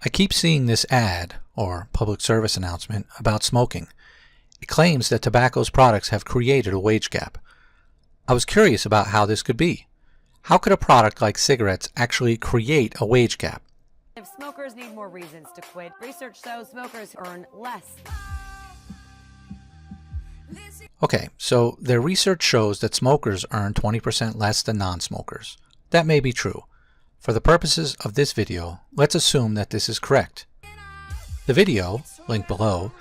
I keep seeing this ad, or public service announcement, about smoking. It claims that tobacco's products have created a wage gap. I was curious about how this could be. How could a product like cigarettes actually create a wage gap? If smokers need more reasons to quit, research shows smokers earn less. Okay, so their research shows that smokers earn 20% less than non-smokers. That may be true. For the purposes of this video, let's assume that this is correct. The video, linked below,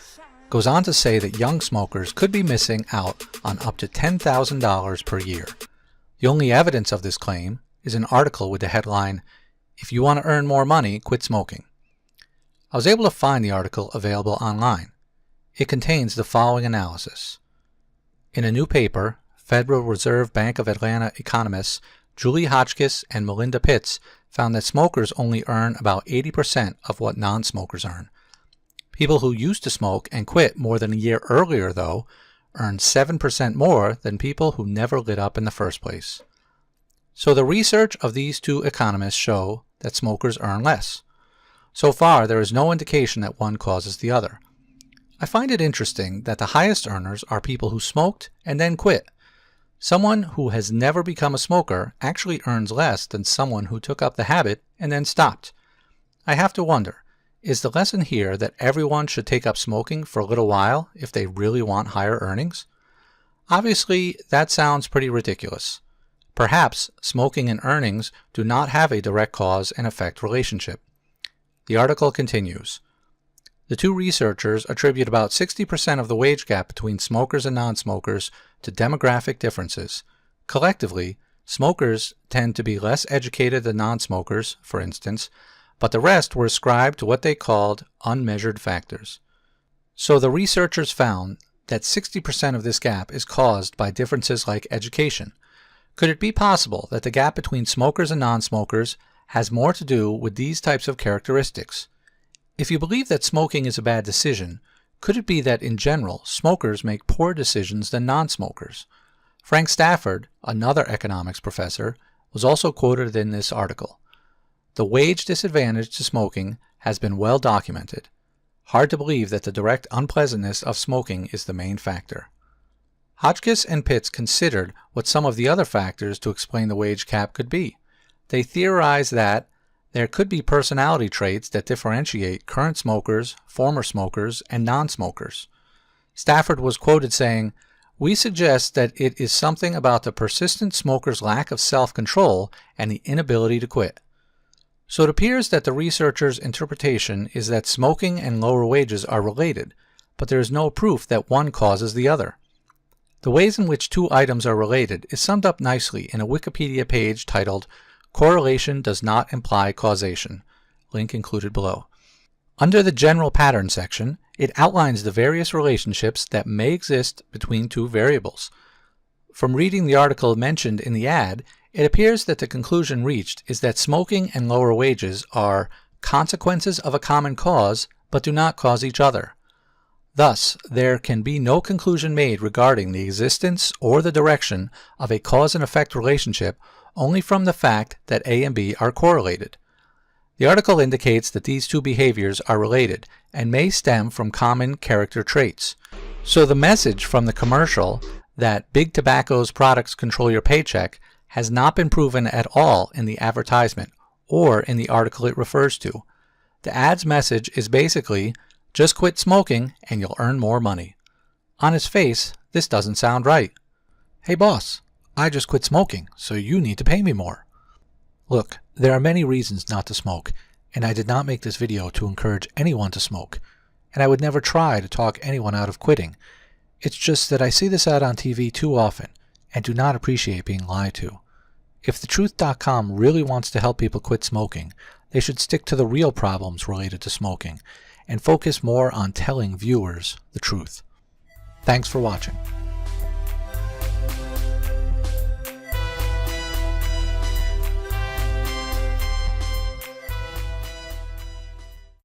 goes on to say that young smokers could be missing out on up to $10,000 per year. The only evidence of this claim is an article with the headline, "If you want to earn more money, quit smoking." I was able to find the article available online. It contains the following analysis. In a new paper, Federal Reserve Bank of Atlanta economists Julie Hotchkiss and Melinda Pitts found that smokers only earn about 80% of what non-smokers earn. People who used to smoke and quit more than a year earlier, though, earn 7% more than people who never lit up in the first place. So the research of these two economists show that smokers earn less. So far, there is no indication that one causes the other. I find it interesting that the highest earners are people who smoked and then quit. Someone who has never become a smoker actually earns less than someone who took up the habit and then stopped. I have to wonder, is the lesson here that everyone should take up smoking for a little while if they really want higher earnings? Obviously, that sounds pretty ridiculous. Perhaps smoking and earnings do not have a direct cause and effect relationship. The article continues. The two researchers attribute about 60% of the wage gap between smokers and non-smokers to demographic differences. Collectively, smokers tend to be less educated than non-smokers, for instance, but the rest were ascribed to what they called unmeasured factors. So the researchers found that 60% of this gap is caused by differences like education. Could it be possible that the gap between smokers and non-smokers has more to do with these types of characteristics? If you believe that smoking is a bad decision, could it be that in general smokers make poorer decisions than non-smokers? Frank Stafford, another economics professor, was also quoted in this article. The wage disadvantage to smoking has been well documented. Hard to believe that the direct unpleasantness of smoking is the main factor. Hotchkiss and Pitts considered what some of the other factors to explain the wage gap could be. They theorized that there could be personality traits that differentiate current smokers, former smokers, and non-smokers. Stafford was quoted saying, "We suggest that it is something about the persistent smoker's lack of self-control and the inability to quit." So it appears that the researchers' interpretation is that smoking and lower wages are related, but there is no proof that one causes the other. The ways in which two items are related is summed up nicely in a Wikipedia page titled "Correlation does not imply causation," link included below. Under the General Pattern section, it outlines the various relationships that may exist between two variables. From reading the article mentioned in the ad, it appears that the conclusion reached is that smoking and lower wages are consequences of a common cause but do not cause each other. Thus, there can be no conclusion made regarding the existence or the direction of a cause and effect relationship only from the fact that A and B are correlated. The article indicates that these two behaviors are related and may stem from common character traits. So the message from the commercial that Big Tobacco's products control your paycheck has not been proven at all in the advertisement or in the article it refers to. The ad's message is basically, just quit smoking and you'll earn more money. On its face, this doesn't sound right. Hey boss, I just quit smoking, so you need to pay me more. Look, there are many reasons not to smoke, and I did not make this video to encourage anyone to smoke, and I would never try to talk anyone out of quitting. It's just that I see this ad on TV too often, and do not appreciate being lied to. If thetruth.com really wants to help people quit smoking, they should stick to the real problems related to smoking, and focus more on telling viewers the truth. Thanks for watching.